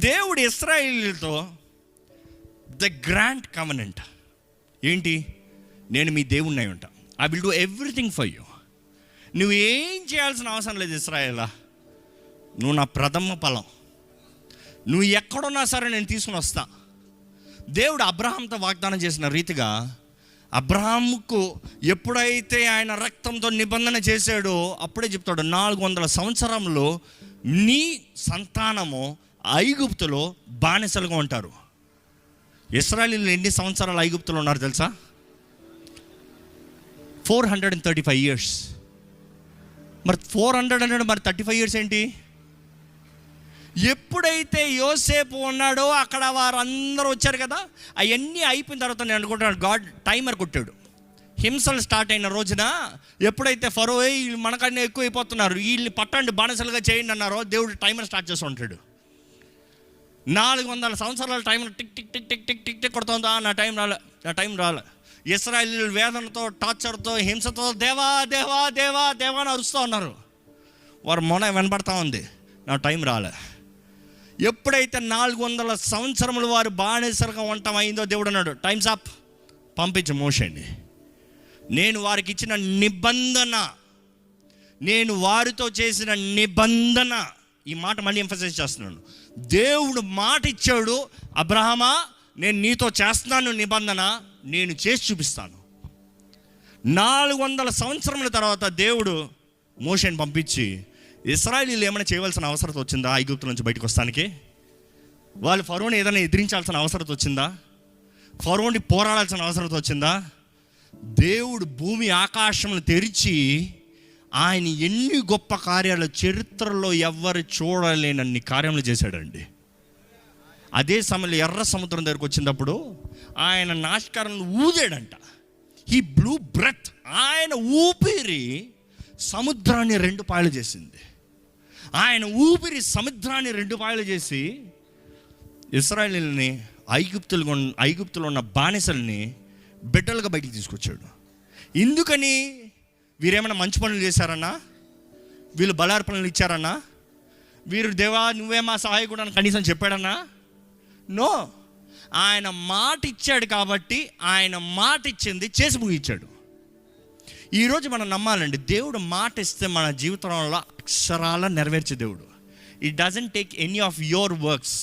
దేవుడు ఇశ్రాయేలుతో the grand covenant ఏంటి? నేను మీ దేవుణ్ణి అయి ఉంటా. I will do everything for you. నువ్వు ఏం చేయాల్సిన అవసరం లేదు ఇశ్రాయేలా, నువ్వు నా ప్రథమ ఫలం. నువ్వు ఎక్కడున్నా సరే నేను తీసుకుని వస్తా. దేవుడు అబ్రహాంతో వాగ్దానం చేసిన రీతిగా అబ్రహాముకు ఎప్పుడైతే ఆయన రక్తంతో నిబంధన చేశాడో అప్పుడే చెప్తాడు, 400 సంవత్సరంలో నీ సంతానము ఐగుప్తులో బానిసలుగా ఉంటారు. ఇశ్రాయేలీయులు ఎన్ని సంవత్సరాలు ఐగుప్తులో ఉన్నారు తెలుసా? 435 years. మరి 400 మరి 35 years ఏంటి? ఎప్పుడైతే యోసేపు ఉన్నాడో అక్కడ వారందరూ వచ్చారు కదా, అవన్నీ అయిపోయిన తర్వాత నేను అనుకుంటున్నాను గాడ్ టైమర్ కొట్టాడు. హింసలు స్టార్ట్ అయిన రోజున ఎప్పుడైతే ఫరో వీళ్ళు మనకన్నా ఎక్కువ అయిపోతున్నారు, వీళ్ళని పట్టండి బానిసలుగా చేయండి అన్నారో, దేవుడు టైమర్ స్టార్ట్ చేస్తూ ఉంటాడు. 400 సంవత్సరాల timer tick tick tick tick tick tick tick కొడుతుందా, నా టైం రాలే. ఇశ్రాయేలీయులు వేదనతో, టార్చర్తో, హింసతో దేవా దేవా దేవా దేవా అని అరుస్తూ ఉన్నారు. వారు మొన వినపడతా ఉంది, నా టైం రాలే. ఎప్పుడైతే 400 సంవత్సరములు వారు బానిసలుగా ఉండటం అయిందో దేవుడు అన్నాడు, టైమ్స్ అప్, పంపించు మోషేని. నేను వారికి ఇచ్చిన నిబంధన, నేను వారితో చేసిన నిబంధన, ఈ మాట మళ్ళీ ఎంఫసైజ్ చేస్తున్నాను. దేవుడు మాట ఇచ్చాడు, అబ్రహామా నేను నీతో చేస్తున్నాను నిబంధన, నేను చేసి చూపిస్తాను. 400 సంవత్సరముల తర్వాత దేవుడు మోషేని పంపించి, ఇశ్రాయేలీయులు ఏమైనా చేయవలసిన అవసరం వచ్చిందా? ఐగుప్తు నుంచి బయటకు వస్తానికి వాళ్ళు ఫరోని ఏదైనా ఎదిరించాల్సిన అవసరం వచ్చిందా? ఫరోని పోరాడాల్సిన అవసరం వచ్చిందా? దేవుడు భూమి ఆకాశములు తెరిచి ఆయన ఎన్ని గొప్ప కార్యాలు చరిత్రలో ఎవ్వరు చూడలేనన్ని కార్యములు చేశాడండి. అదే సమయంలో ఎర్ర సముద్రం దగ్గరకు వచ్చినప్పుడు ఆయన నాశకాలను ఊదాడంట. హీ బ్లూ బ్రెత్, ఆయన ఊపిరి సముద్రాన్ని 2 పాయలు చేసింది. ఆయన ఊపిరి సముద్రాన్ని 2 పాయలు చేసి ఇశ్రాయేలీయుల్ని ఐగుప్తులో ఉన్న బానిసల్ని బిడ్డలుగా బయటికి తీసుకొచ్చాడు. ఎందుకని? వీరేమైనా మంచి పనులు చేశారన్నా? వీళ్ళు బలార్పణలు ఇచ్చారన్నా? వీరు దేవా నువ్వే మా సహాయకుడు అని కనీసం చెప్పాడన్నా? నో, ఆయన మాట ఇచ్చాడు కాబట్టి ఆయన మాట ఇచ్చింది చేసి ముగించాడు. ఈరోజు మనం నమ్మాలండి, దేవుడు మాట ఇస్తే మన జీవితంలో అక్షరాల నెరవేర్చే దేవుడు. It doesn't take any of your works.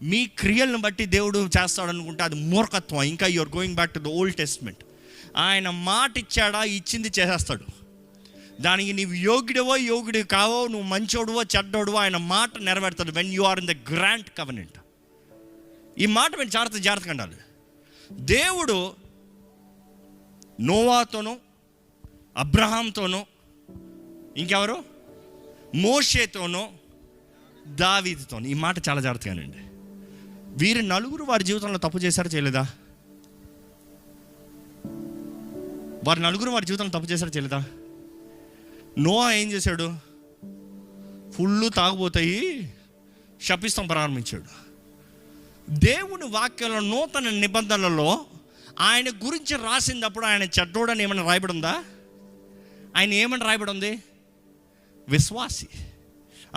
మీ క్రియలను బట్టి దేవుడు చేస్తాడు అనుకుంటే అది మూర్ఖత్వం. ఇంకా you're going back to the old testament. ఆయన మాట ఇచ్చాడా, ఇచ్చింది చేసేస్తాడు. దానికి నీవు యోగ్యుడు కావో, నువ్వు మంచోడువో చెడ్డోడువో, ఆయన మాట నెరవేరుతాడు. When you are in the grand covenant. ఈ మాట మీరు జాగ్రత్తగా ఉండాలి. దేవుడు నోవాతోనూ, అబ్రహాంతోనూ, ఇంకెవరు, మోషేతోనూ, దావీదుతోనూ, ఈ మాట చాలా జాగ్రత్తగానండి. వీరు 4 వారి జీవితంలో తప్పు చేశారా చేయలేదా? వారు 4 వారి జీవితంలో తప్పు చేశారా చేయలేదా? నోవా ఏం చేశాడు? ఫుల్లు తాగుపోతాయి శపిస్తాం ప్రారంభించాడు. దేవుని వాక్యంలో నూతన నిబంధనలలో ఆయన గురించి రాసినప్పుడు ఆయన చెడ్డోడని ఏమైనా రాయబడి ఉందా? ఆయన ఏమని రాయబడి ఉంది? విశ్వాసి.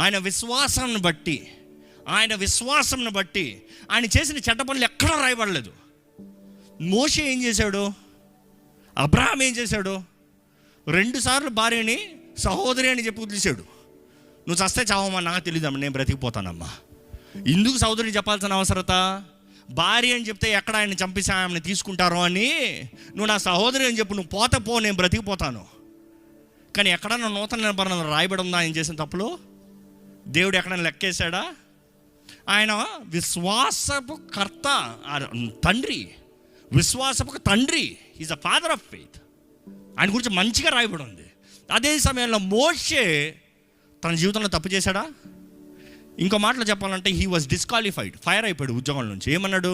ఆయన విశ్వాసాన్ని బట్టి ఆయన చేసిన చెడ్డ పనులు ఎక్కడా రాయబడలేదు. మోషే ఏం చేశాడు? అబ్రహాం ఏం చేశాడు? 2 సార్లు భార్యని సహోదరి అని చెప్పి వదిలేశాడు. నువ్వు చస్తే చావమ్మా, నాకు తెలియదమ్మా, నేను బ్రతికిపోతానమ్మా. ఎందుకు సహోదరిని చెప్పాల్సిన అవసరత? భార్య అని చెప్తే ఎక్కడ ఆయన చంపేసి ఆమెను తీసుకుంటారో అని, నువ్వు నా సహోదరి అని చెప్పు, నువ్వు పో, నేను బ్రతికిపోతాను. కానీ ఎక్కడన్నా నూతన నిబంధనలు రాయబడి ఉందా ఆయన చేసిన తప్పులు? దేవుడు ఎక్కడైనా లెక్కేశాడా? ఆయన విశ్వాసపు కర్త, తండ్రి, విశ్వాసపు తండ్రి. Is a father of faith. ఆయన గురించి మంచిగా రాయబడి ఉంది. అదే సమయంలో మోషే తన జీవితంలో తప్పు చేశాడా? ఇంకో మాటలో చెప్పాలంటే హీ వాజ్ డిస్క్వాలిఫైడ్, ఫైర్ అయిపోయాడు ఉద్యోగం నుంచి. ఏమన్నాడు?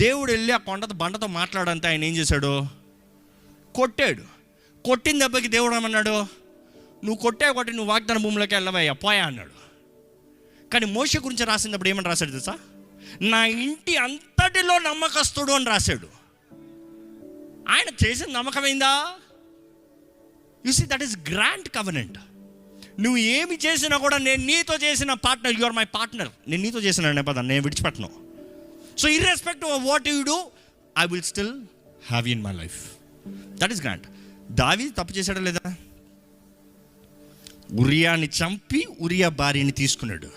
దేవుడు వెళ్ళి ఆ బండతో మాట్లాడంటే ఆయన ఏం చేశాడు? కొట్టాడు. కొట్టిన దెబ్బకి దేవుడు ఏమన్నాడు? నువ్వు కొట్టి నువ్వు వాగ్దాన భూమిలోకి వెళ్ళవయ్యా, పోయా అన్నాడు. కానీ మోషే గురించి రాసినప్పుడు ఏమని రాశాడు తెలుసా? నా ఇంటి అంతటిలో నమ్మకస్తుడు అని రాశాడు. ఆయన చేసిన నమ్మకమైందా? You see, that is grand covenant. నువ్వు ఏమి చేసినా కూడా నేను నీతో చేసిన partner, you are my partner, నేను నీతో చేసిన పదాన్ని నేను విడిచిపెట్టను. So irrespective of what you do, I will still have you in my life. That is grant. దావీదు తప్పు చేశాడా లేదా? ఉరియాని చంపి ఉరియా భార్యని తీసుకున్నాడు.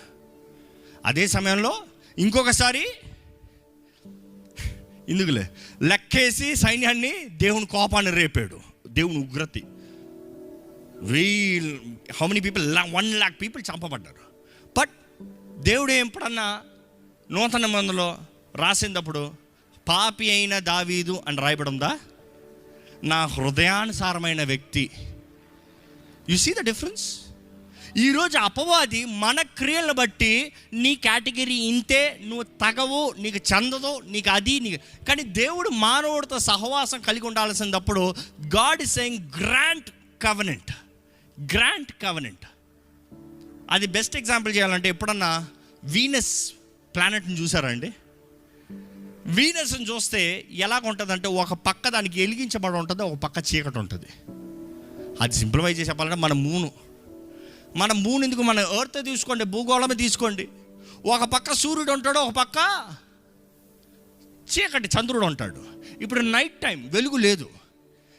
అదే సమయంలో ఇంకొకసారి ఇందుకులే లెక్కేసి సైన్యాన్ని దేవుని కోపాన్ని రేపాడు. దేవుని ఉగ్రతి, how many people, 1 lakh people చంపబడ్డారు. బట్ దేవుడు ఎప్పుడన్నా నూతన నిబంధనలో రాసినప్పుడు పాపి అయిన దావీదు అని రాయబడి ఉందా? నా హృదయానుసారమైన వ్యక్తి. You see the difference. ఈరోజు అపవాది మన క్రియలను బట్టి నీ కేటగిరీ ఇంతే, నువ్వు తగవు, నీకు చెందదు, నీకు అది నీకు. కానీ దేవుడు మానవుడితో సహవాసం కలిగి ఉండాల్సినప్పుడు God is saying grant covenant. Grant covenant అది బెస్ట్ ఎగ్జాంపుల్ చేయాలంటే ఎప్పుడన్నా వీనస్ ప్లానెట్ని చూసారండి? వీనస్ని చూస్తే ఎలాగ ఉంటుందంటే ఒక పక్క దానికి వెలిగించబడి ఉంటుంది, ఒక పక్క చీకటి ఉంటుంది. అది సింప్లిఫై చేసి చెప్పాలంటే మన మూన్ ఎందుకు, మన ఎర్త్ తీసుకోండి, భూగోళమే తీసుకోండి, ఒక పక్క సూర్యుడు ఉంటాడు, ఒక పక్క చీకటి చంద్రుడు ఉంటాడు. ఇప్పుడు నైట్ టైం వెలుగు లేదు,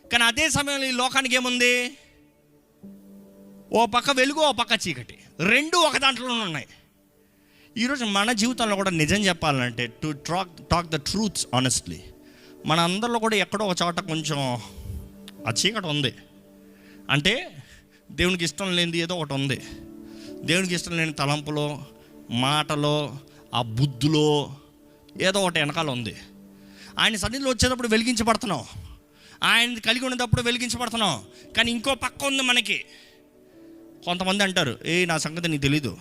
కానీ అదే సమయంలో ఈ లోకానికి ఏముంది? ఓ పక్క వెలుగు, ఓ పక్క చీకటి, రెండు ఒక దాంట్లోనే ఉన్నాయి. ఈరోజు మన జీవితంలో కూడా నిజం చెప్పాలంటే, to talk the truths honestly, మన అందరిలో కూడా ఎక్కడో ఒక చోట కొంచెం ఆ చీకటి ఉంది. అంటే దేవునికి ఇష్టం లేనిది ఏదో ఒకటి ఉంది. దేవునికి ఇష్టం లేని తలంపులో, మాటలో, ఆ బుద్ధులో ఏదో ఒకటి వెనకాల ఉంది. ఆయన సన్నిధిలో వచ్చేటప్పుడు వెలిగించబడుతున్నాం, ఆయన కలిగి ఉన్నప్పుడు వెలిగించబడుతున్నాం. కానీ ఇంకో పక్క ఉంది మనకి. కొంతమంది అంటారు, నా సంగతి నీకు తెలీదు,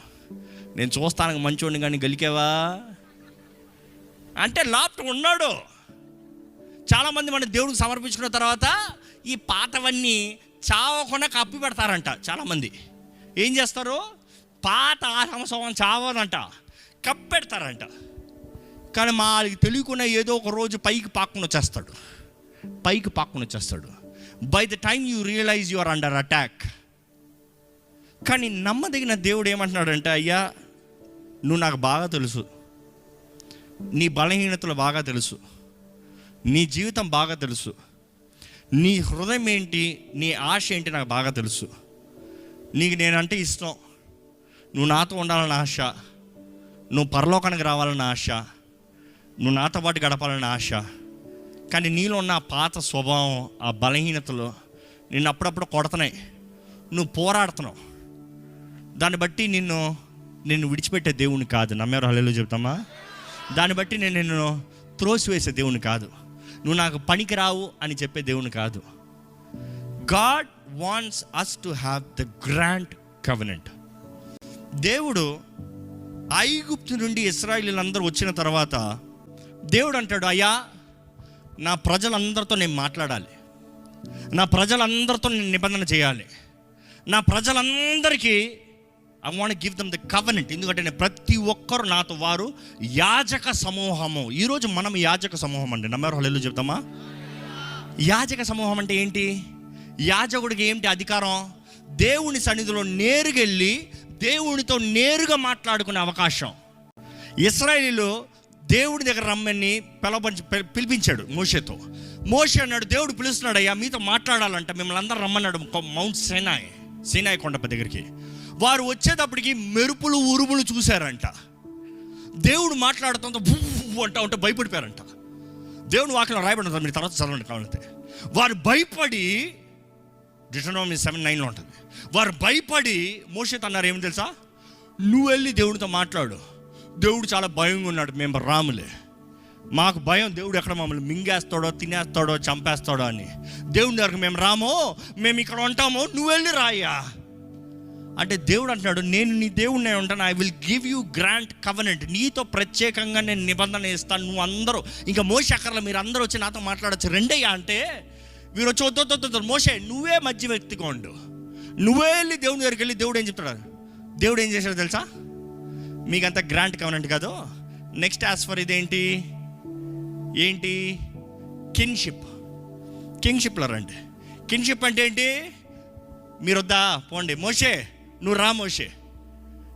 నేను చూస్తానికి మంచోడిని కానీ గెలికేవా అంటే లోపట ఉన్నాడు. చాలామంది మన దేవుడికి సమర్పించుకున్న తర్వాత ఈ పాతవన్నీ చావకుండా కప్పి పెడతారంట. చాలామంది ఏం చేస్తారు, పాత సంవత్సరం చావదంట, కప్పి పెడతారంట. కానీ మాకు తెలియకుండా ఏదో ఒక రోజు పైకి పాక్కుని వచ్చేస్తాడు. By the time you realise you are under attack. కానీ నమ్మదగిన దేవుడు ఏమంటున్నాడంటే, అయ్యా నువ్వు నాకు బాగా తెలుసు, నీ బలహీనతలు బాగా తెలుసు, నీ జీవితం బాగా తెలుసు, నీ హృదయం ఏంటి, నీ ఆశ ఏంటి నాకు బాగా తెలుసు. నీకు నేనంటే ఇష్టం, నువ్వు నాతో ఉండాలని ఆశ, నువ్వు పరలోకానికి రావాలని ఆశ, నువ్వు నాతో పాటు గడపాలని ఆశ. కానీ నీలో ఉన్న ఆ పాత స్వభావం, ఆ బలహీనతలు నిన్ను అప్పుడప్పుడు కొడుతున్నాయి. నువ్వు పోరాడుతున్నావు. దాన్ని బట్టి నిన్ను విడిచిపెట్టే దేవుని కాదు. నమ్మేవారు హల్లెలూయా చెప్తామా? దాన్ని బట్టి నేను నిన్ను త్రోసివేసే దేవుని కాదు, నువ్వు నాకు పనికి రావు అని చెప్పే దేవుని కాదు. God wants us to have the grant covenant. దేవుడు ఐగుప్తు నుండి ఇశ్రాయేలీయులందరూ వచ్చిన తర్వాత దేవుడు అంటాడు, అయ్యా నా ప్రజలందరితో నేను మాట్లాడాలి, నా ప్రజలందరితో నేను నిబంధన చేయాలి, నా ప్రజలందరికీ I want give them the covenant. ఎందుకంటే ప్రతి ఒక్కరు నాతో వారు యాజక సమూహము. ఈరోజు మనం యాజక సమూహం అండి. నమ్మేవారు హల్లెలూయా చెప్తామా? యాజక సమూహం అంటే ఏంటి? యాజకుడికి ఏంటి అధికారం? దేవుని సన్నిధిలో నేరుగా వెళ్ళి దేవునితో నేరుగా మాట్లాడుకునే అవకాశం. ఇశ్రాయేలీయులు దేవుడి దగ్గర రమ్మని పిలిపించాడు మోషేతో. మోషే అన్నాడు, దేవుడు పిలుస్తున్నాడు, అయ్యా మీతో మాట్లాడాలంట, మిమ్మల్ని అందరూ రమ్మన్నాడు మౌంట్ సీనాయి కొండప దగ్గరికి. వారు వచ్చేటప్పటికి మెరుపులు ఉరుములు చూశారంట. దేవుడు మాట్లాడుతుంటే ఉంటే భయపడిపోయారంట. దేవుని వాక్యం రాయబడి ఉంటుంది, మీరు తర్వాత చదవండి కావాలంటే. వారు భయపడి, డిటెరోనమీ 7:9 ఉంటుంది, వారు భయపడి మోషేతో అన్నారు, ఏమి తెలుసా, నువ్వు వెళ్ళి దేవుడితో మాట్లాడు, దేవుడు చాలా భయంగా ఉన్నాడు, మేము రాములే, మాకు భయం దేవుడు ఎక్కడ మమ్మల్ని మింగేస్తాడో, తినేస్తాడో, చంపేస్తాడో అని. దేవుని దగ్గరకు మేము రామో, మేము ఇక్కడ ఉంటామో, నువ్వు వెళ్ళి రాయ్యా అంటే దేవుడు అంటున్నాడు, నేను నీ దేవుడిని ఉంటాను, I will give you grant covenant, నీతో ప్రత్యేకంగా నేను నిబంధన ఇస్తాను. నువ్వు అందరూ ఇంకా మోషే అక్కర్లో, మీరు అందరూ వచ్చి నాతో మాట్లాడచ్చు రెండయ్యా అంటే, వీరు వచ్చి వద్దు మోషే నువ్వే మధ్య వ్యక్తిగా ఉండు, నువ్వే వెళ్ళి దేవుని దగ్గరికి వెళ్ళి. దేవుడు ఏం చెప్తాడు? దేవుడు ఏం చేశాడు తెలుసా? మీకంతా గ్రాంట్ కవెనెంట్ కాదు, నెక్స్ట్ యాజ్ ఫర్ ఇదేంటి కింగ్షిప్లో రండి. కింగ్షిప్ అంటే ఏంటి? మీరు వద్దా పోండి, మోషే నువ్వు రా మోషే,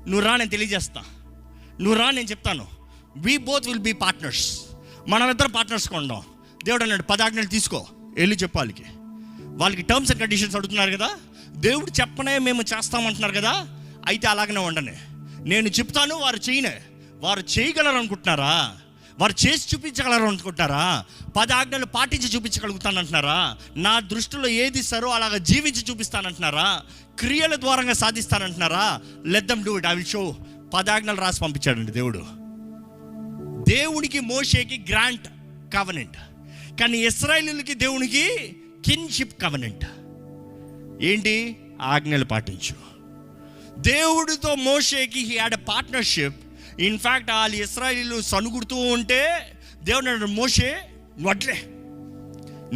నువ్వు రా, నేను తెలియజేస్తా, నువ్వు రా, నేను చెప్తాను. We both will be partners, మనమిద్దరం పార్ట్నర్స్గా ఉందాం. దేవుడు అన్నాడు 10 ఆజ్ఞలు తీసుకో, వెళ్ళి చెప్పు వాళ్ళకి టర్మ్స్ అండ్ కండిషన్స్ అడుగుతున్నారు కదా, దేవుడు చెప్పనే మేము చేస్తామంటున్నారు కదా, అయితే అలాగనే ఉండనే, నేను చెప్తాను, వారు చేయనే. వారు చేయగలరు అనుకుంటున్నారా? వారు చేసి చూపించగలరు అనుకుంటారా? 10 ఆజ్ఞలు పాటించి చూపించగలుగుతానంటున్నారా? నా దృష్టిలో ఏది ఇస్తారో అలాగ జీవించి చూపిస్తానంటున్నారా? క్రియల ద్వారంగా సాధిస్తానంటున్నారా? Let them do it, I will show. 10 ఆజ్ఞలు రాసి పంపించాడండి దేవుడు. దేవునికి మోషేకి గ్రాంట్ కవెనెంట్, కానీ ఇశ్రాయేలీయులకి దేవునికి కిన్షిప్ కవెనెంట్. ఏంటి? ఆజ్ఞలు పాటించు. దేవుడితో మోషేకి he had a partnership. In fact వాళ్ళు ఇశ్రాయేలీయులు సనుగుడుతూ ఉంటే దేవుడు అన్నాడు, మోషే నువ్వు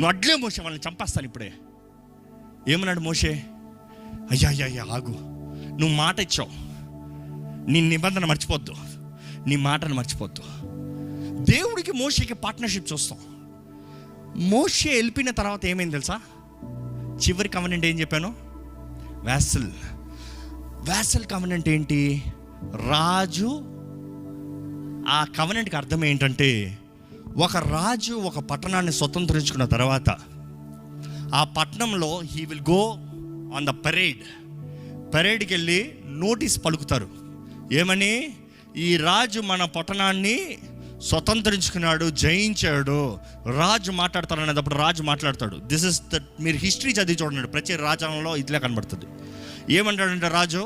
అడ్లే మోషే, వాళ్ళని చంపేస్తాను ఇప్పుడే. ఏమన్నాడు మోషే? అయ్యా ఆగు, నువ్వు మాట ఇచ్చావు, నీ నిబంధన మర్చిపోద్దు, నీ మాటను మర్చిపోద్దు. దేవుడికి మోషేకి పార్ట్నర్షిప్ చూస్తాం. మోషే వెళ్ళిపోయిన తర్వాత ఏమైంది తెలుసా? చివరి కవెనెంట్ ఏం చెప్పాను? వ్యాసల్ కవెనెంట్ ఏంటి? రాజు. ఆ కవెనెంట్కి అర్థం ఏంటంటే, ఒక రాజు ఒక పట్టణాన్ని స్వతంత్రించుకున్న తర్వాత ఆ పట్టణంలో he will go on the పరేడ్కి వెళ్ళి నోటీస్ పలుకుతారు. ఏమని? ఈ రాజు మన పట్టణాన్ని స్వతంత్రించుకున్నాడు, జయించాడు. రాజు మాట్లాడతారు అనేటప్పుడు రాజు మాట్లాడతాడు. దిస్ ఇస్ ద, మీరు హిస్టరీ చదివి చూడండి, ప్రతి రాజ్యంలో ఇట్లే కనబడుతుంది. ఏమంటాడంటే రాజు,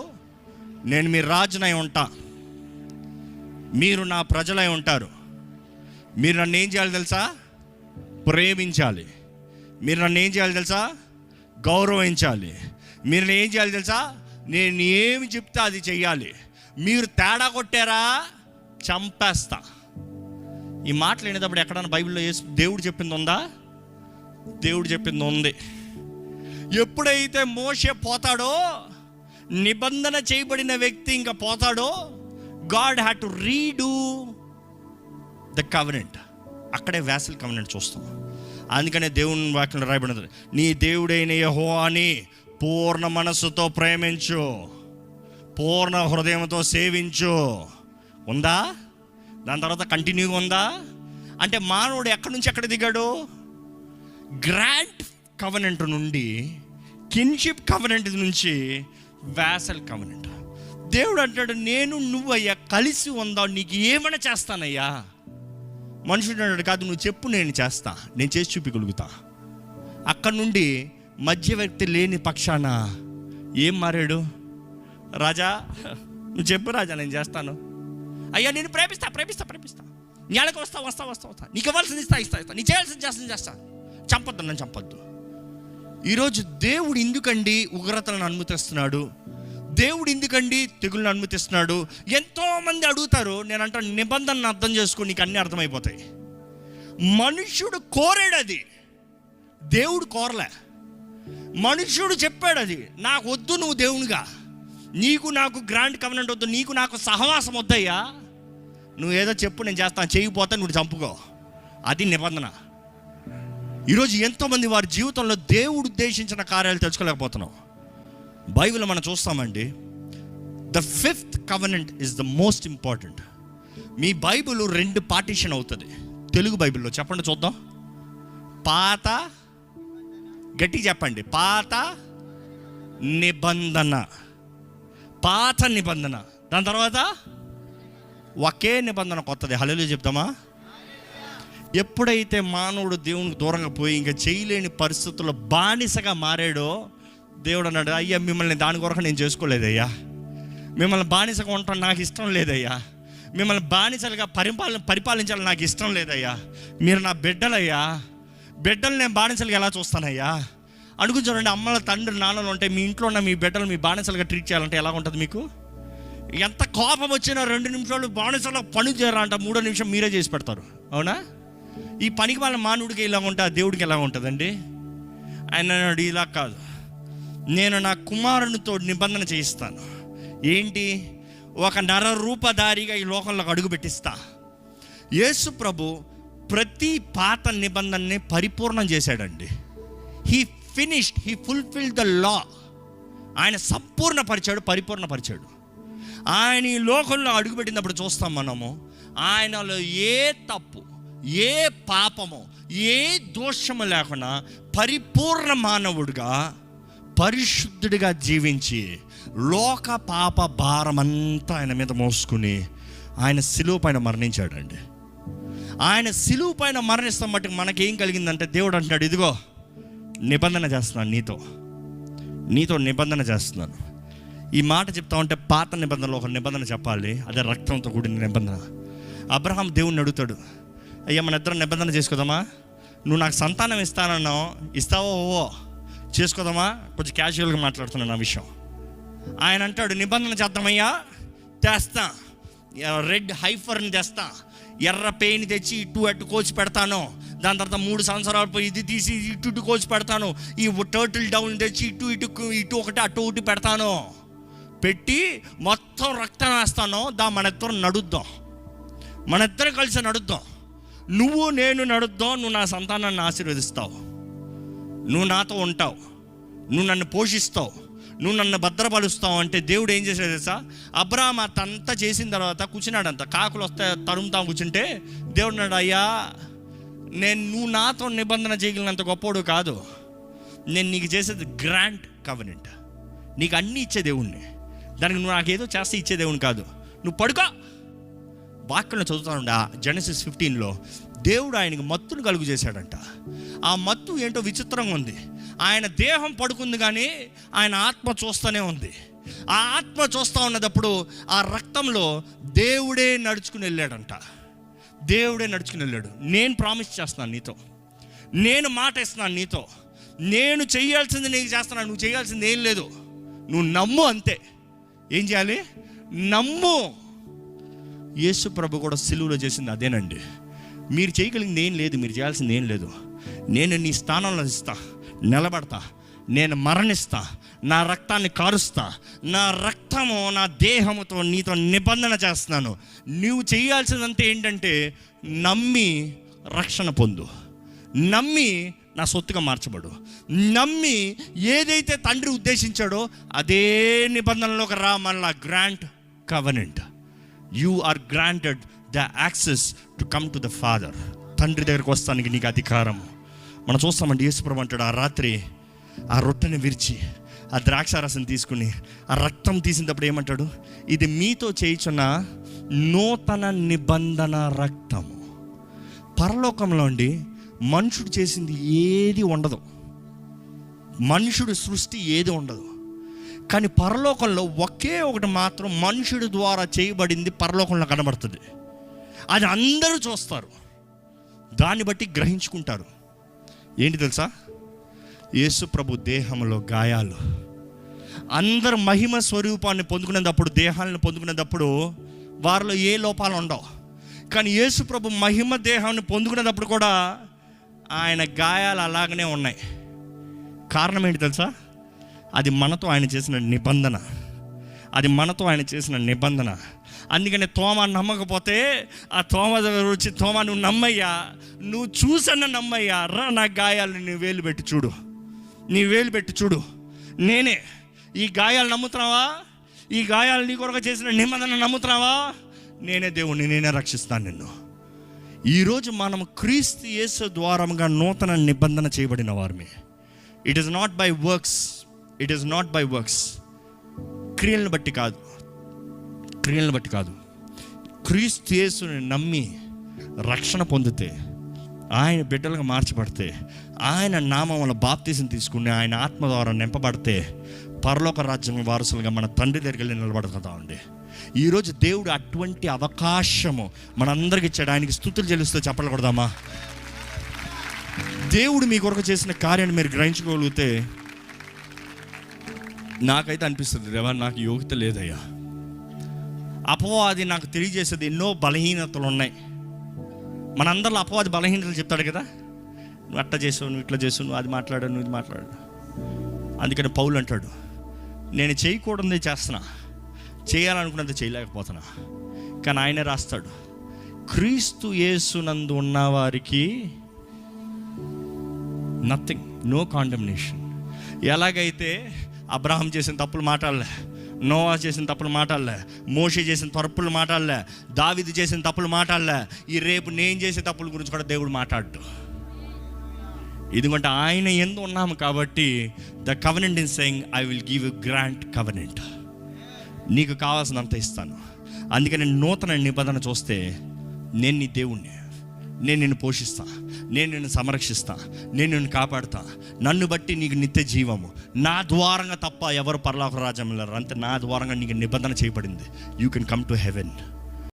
నేను మీ రాజునై ఉంటా, మీరు నా ప్రజలై ఉంటారు. మీరు నన్ను ఏం చేయాలి తెలుసా? ప్రేమించాలి. మీరు నన్ను ఏం చేయాలి తెలుసా? గౌరవించాలి. మీరు ఏం చేయాలి తెలుసా? నేను ఏమి చెప్తే అది చెయ్యాలి. మీరు తేడా కొట్టారా చంపేస్తా. ఈ మాటలు వినేటప్పుడు ఎక్కడన్నా బైబిల్లో దేవుడు చెప్పింది ఉందా? దేవుడు చెప్పింది ఉంది. ఎప్పుడైతే మోషే పోతాడో, నిబంధన చేయబడిన వ్యక్తి ఇంకా పోతాడో, God had to redo the covenant. అక్కడే వ్యాసల్ కవెనెంట్ చూస్తాం. అందుకనే దేవుని వాక్యంలో రాయబడినది, నీ దేవుడైన యెహోవాని పూర్ణ మనస్సుతో ప్రేమించు, పూర్ణ హృదయంతో సేవించు. ఉందా? దాని తర్వాత కంటిన్యూగా ఉందా? అంటే మానవుడు ఎక్కడి నుంచి ఎక్కడ దిగాడు? గ్రాంట్ కవెనెంట్ నుండి, కిన్షిప్ కవెనెంట్ నుంచి వ్యాసల్ కవెనెంట్. దేవుడు అంటాడు, నేను నువ్వయ్యా కలిసి ఉందా, నీకు ఏమైనా చేస్తానయ్యా. మనుషుడు అన్నాడు, కాదు నువ్వు చెప్పు, నేను చేస్తా, నేను చేసి చూపించగలుగుతా. అక్కడ నుండి మధ్యవర్తి లేని పక్షాన ఏం మారాడు? రాజా నువ్వు చెప్పు రాజా, నేను చేస్తాను. అయ్యా నేను ప్రేమిస్తా, న్యాలకు వస్తా, నీకు ఇవ్వాల్సింది ఇస్తా, నీ చేయాల్సింది చేస్తా, చంపొద్దు, నన్ను చంపొద్దు. ఈరోజు దేవుడు ఎందుకండి ఉగ్రతలను అనుమతిస్తున్నాడు? దేవుడు ఎందుకండి తెగుళ్ళను అనుమతిస్తున్నాడు? ఎంతోమంది అడుగుతారు. నేను అంటాను, నిబంధనను అర్థం చేసుకో, నీకు అన్నీ అర్థమైపోతాయి. మనుష్యుడు కోరాడు అది, దేవుడు కోరలే. మనుష్యుడు చెప్పాడు అది, నాకు వద్దు నువ్వు దేవునిగా, నీకు నాకు గ్రాంట్ కవెనెంట్ వద్దు, నీకు నాకు సహవాసం వద్దయ్యా, నువ్వు ఏదో చెప్పు, నేను చేస్తాను, చేయకపోతే నువ్వు చంపుకో. అది నిబంధన. ఈరోజు ఎంతోమంది వారి జీవితంలో దేవుడు ఉద్దేశించిన కార్యాలు తెలుసుకోలేకపోతున్నాం. బైబిల్ మనం చూస్తామండి, the 5th covenant is the most important. Me Bible 2 partition అవుతుంది. తెలుగు బైబిల్లో చెప్పండి చూద్దాం. పాత, గట్టిగా చెప్పండి, పాత నిబంధన. పాత నిబంధన, దాని తర్వాత ఒకే నిబంధన కొత్తది. హల్లెలూయా చెప్తామా? ఎప్పుడైతే మానవుడు దేవునికి దూరంగా పోయి ఇంకా చేయలేని పరిస్థితుల్లో బానిసగా మారాడో, దేవుడు అన్నాడు, అయ్యా మిమ్మల్ని దాని కొరకు నేను చేసుకోలేదయ్యా, మిమ్మల్ని బానిసగా ఉండటం నాకు ఇష్టం లేదయ్యా, మిమ్మల్ని బానిసలుగా పరిపాలించాలని నాకు ఇష్టం లేదయ్యా, మీరు నా బిడ్డలయ్యా, బిడ్డలు నేను బానిసలుగా ఎలా చూస్తానయ్యా? అనుకుని చూడండి, అమ్మల తండ్రి నాన్నలు ఉంటే మీ ఇంట్లో ఉన్న మీ బిడ్డలు మీ బానిసలుగా ట్రీట్ చేయాలంటే ఎలా ఉంటుంది మీకు? ఎంత కోపం వచ్చినా 2 నిమిషాలు బానిసలో పని చేయరా అంట, 3వ నిమిషం మీరే చేసి పెడతారు. అవునా? ఈ పనికి వాళ్ళ మానవుడికి ఇలా ఉంటే ఆ దేవుడికి ఎలా ఉంటుందండి? ఆయన అన్నాడు, ఇలా కాదు, నేను నా కుమారునితో నిబంధన చేయిస్తాను. ఏంటి? ఒక నరరూపధారిగా ఈ లోకంలోకి అడుగు పెట్టిస్తా. యేసు ప్రభు ప్రతి పాత నిబంధనని పరిపూర్ణం చేశాడండి. He finished, he fulfilled the law. ఆయన సంపూర్ణపరిచాడు, పరిపూర్ణపరిచాడు. ఆయన ఈ లోకంలో అడుగుపెట్టినప్పుడు చూస్తాం మనము, ఆయనలో ఏ తప్పు, ఏ పాపము, ఏ దోషము లేకుండా పరిపూర్ణ మానవుడిగా, పరిశుద్ధుడిగా జీవించి లోక పాప భారమంతా ఆయన మీద మోసుకుని ఆయన సిలువ పైన మరణించాడండి. ఆయన సిలువ పైన మరణిస్తాం బట్టి మనకేం కలిగిందంటే, దేవుడు అంటున్నాడు, ఇదిగో నిబంధన చేస్తున్నాను, నీతో నిబంధన చేస్తున్నాను. ఈ మాట చెప్తా ఉంటే పాత నిబంధనలో ఒక నిబంధన చెప్పాలి, అదే రక్తంతో కూడిన నిబంధన. అబ్రహాం దేవుణ్ణి అడుగుతాడు, అయ్యా మన ఇద్దరం నిబంధన చేసుకోదామా? నువ్వు నాకు సంతానం ఇస్తానన్నావు, ఇస్తావో ఓ చేసుకోదామా? కొంచెం క్యాజువల్గా మాట్లాడుతున్నాను ఆ విషయం. ఆయన అంటాడు, నిబంధన చేద్దామయ్యా, తెస్తా, రెడ్ హైఫర్ని తెస్తా, ఎర్ర పెయిన్ తెచ్చి అటు కోచి పెడతాను, దాని తర్వాత 3 సంవత్సరాలు పోయి ఇది తీసి ఇటు కోచి పెడతాను, ఈ టర్టిల్ డౌన్ తెచ్చి ఇటు ఒకటి అటు ఒకటి పెడతాను, పెట్టి మొత్తం రక్తం వేస్తాను, మన ఇద్దరం నడుద్దాం, మన ఇద్దరం కలిసి నడుద్దాం, నువ్వు నేను నడుద్దాం, నువ్వు నా సంతానాన్ని ఆశీర్వదిస్తావు, నువ్వు నాతో ఉంటావు, నువ్వు నన్ను పోషిస్తావు, నువ్వు నన్ను భద్రపరుస్తావు అంటే దేవుడు ఏం చేశాడు తెలుసా? అబ్రాహాం అంతా చేసిన తర్వాత కూర్చున్నాడంట, కాకులు వస్తే తరుముతాం కూర్చుంటే దేవుడు అన్నాడు, అయ్యా నువ్వు నాతో నిబంధన చేయగలిగినంత గొప్పోడు కాదు, నేను నీకు చేసేది గ్రాంట్ కవెనెంట్, నీకు అన్నీ ఇచ్చే దేవుణ్ణి, దానికి నువ్వు నాకేదో చేస్తే ఇచ్చే దేవుని కాదు, నువ్వు పడుకో. వాక్యంలో చదువుతానుండ జెనసిస్ 15లో దేవుడు ఆయనకి మత్తును కలుగు చేశాడంట. ఆ మత్తు ఏంటో విచిత్రంగా ఉంది. ఆయన దేహం పడుకుంది కానీ ఆయన ఆత్మ చూస్తూనే ఉంది. ఆ ఆత్మ చూస్తూ ఉన్నప్పుడు ఆ రక్తంలో దేవుడే నడుచుకుని వెళ్ళాడంట. దేవుడే నడుచుకుని వెళ్ళాడు. నేను ప్రామిస్ చేస్తున్నాను నీతో, నేను మాట ఇస్తున్నాను నీతో, నేను చేయాల్సింది నీకు చేస్తున్నాను, నువ్వు చేయాల్సింది ఏం లేదు, నువ్వు నమ్ము అంతే. ఏం చేయాలి? నమ్ము. యేసు ప్రభు కూడా సిలువలో చేసింది అదేనండి. మీరు చేయగలిగింది ఏం లేదు, మీరు చేయాల్సింది ఏం లేదు. నేను నీ స్థానంలో ఇస్తా, నిలబడతా, నేను మరణిస్తా, నా రక్తాన్ని కారుస్తా, నా రక్తము నా దేహముతో నీతో నిబంధన చేస్తున్నాను. నువ్వు చేయాల్సిందంతా ఏంటంటే నమ్మి రక్షణ పొందు, నమ్మి నా సొత్తుగా మార్చబడు, నమ్మి ఏదైతే తండ్రి ఉద్దేశించాడో అదే నిబంధనలోకి రా. మళ్ళా grant covenant, you are granted the access to come to the father. తండ్రి దగ్గరకు వస్తానికి నీకు అధికారం. మనం చూస్తామండి, యేసుప్రభు అంటాడు, ఆ రాత్రి ఆ రొట్టెని విరిచి ఆ ద్రాక్షారసం తీసుకుని ఆ రక్తం తీసినప్పుడు ఏమంటాడు? ఇది మీతో చేయుచున్న నూతన నిబంధన రక్తము. పరలోకంలో అండి మనుషుడు చేసింది ఏది ఉండదు, మనుషుడు సృష్టి ఏది ఉండదు. కానీ పరలోకంలో ఒకే ఒకటి మాత్రం మనుషుడి ద్వారా చేయబడింది పరలోకంలో కనబడుతుంది. అది అందరూ చూస్తారు, దాన్ని బట్టి గ్రహించుకుంటారు. ఏంటి తెలుసా? యేసు ప్రభు దేహంలో గాయాలు. అందరు మహిమ స్వరూపాన్ని పొందుకునేటప్పుడు, దేహాలను పొందుకునేటప్పుడు వారిలో ఏ లోపాలు ఉండవు. కానీ యేసు ప్రభు మహిమ దేహాన్ని పొందుకునేటప్పుడు కూడా ఆయన గాయాలు అలాగనే ఉన్నాయి. కారణం ఏంటి తెలుసా? అది మనతో ఆయన చేసిన నిబంధన, అది మనతో ఆయన చేసిన నిబంధన. అందుకని తోమా నమ్మకపోతే ఆ తోమ దగ్గర వచ్చి, తోమా నువ్వు నమ్మయ్యా, నువ్వు చూసన్న నమ్మయ్యా, రా నా గాయాలను నీ వేలు పెట్టి చూడు, నీ వేలు పెట్టి చూడు, నేనే. ఈ గాయాలు నమ్ముతున్నావా? ఈ గాయాలు నీ కొరకు చేసిన నిబంధన నమ్ముతున్నావా? నేనే దేవుణ్ణి, నేనే రక్షిస్తాను నిన్ను. ఈరోజు మనం క్రీస్తు యేసు ద్వారముగా నూతన నిబంధన చేయబడిన వారమే. It is not by works, it is not by works. క్రియలను బట్టి కాదు, క్రియలను బట్టి కాదు. క్రీస్తు యేసుని నమ్మి రక్షణ పొందితే, ఆయన బిడ్డలుగా మార్చబడితే, ఆయన నామమున బాప్తీసం తీసుకుని ఆయన ఆత్మ ద్వారా నింపబడితే పరలోక రాజ్యం వారసులుగా మన తండ్రి దగ్గరికి వెళ్ళి నిలబడుతుందామండి. ఈరోజు దేవుడు అటువంటి అవకాశము మనందరికి ఇచ్చాడు. ఆయనకి స్తుతులు చెల్లిస్తూ చెప్పలు కొడదామా? దేవుడు మీ కొరకు చేసిన కార్యాన్ని మీరు గ్రహించుకోగలిగితే, నాకైతే అనిపిస్తుంది, దేవా నాకు యోగ్యత లేదయ్యా. అపవాది నాకు తెలియజేసేది ఎన్నో బలహీనతలు ఉన్నాయి. మనందరిలో అపవాది బలహీనతలు చెప్తాడు కదా, నువ్వు అట్లా చేసావు, నువ్వు ఇట్లా చేసావు, నువ్వు అది మాట్లాడావు, నువ్వు ఇది మాట్లాడు. అందుకని పౌలు అంటాడు, నేను చేయకూడదే చేస్తున్నా, చేయాలనుకున్నది చేయలేకపోతున్నా. కానీ ఆయనే రాస్తాడు, క్రీస్తు యేసునందు ఉన్నవారికి నథింగ్, నో కాండమ్నేషన్. ఎలాగైతే అబ్రహాం చేసిన తప్పులు మాట్లాడలే, నోవా చేసిన తప్పులు మాట్లాడలే, మోషే చేసిన తప్పులు మాట్లాడలే, దావీదు చేసిన తప్పులు మాట్లాడలే. ఈ రేపు నేను చేసే తప్పుల గురించి కూడా దేవుడు మాట్లాడు. ఎందుకంటే ఆయన ఎందు ఉన్నాము కాబట్టి the covenant in saying I will give you grant covenant. నీకు కావాల్సినంత ఇస్తాను. అందుకని నూతన నిబంధన చూస్తే నేను నీ దేవుణ్ణి, నేను నిన్ను పోషిస్తా, నేను నిన్ను సంరక్షిస్తా, నేను నిన్ను కాపాడుతా, నన్ను బట్టి నీకు నిత్య జీవము, నా ద్వారంగా తప్ప ఎవరు పరలోక రాజ్యం వెళ్ళరు. అంతే, నా ద్వారంగా నీకు నిబంధన చేయబడింది. You can come to heaven.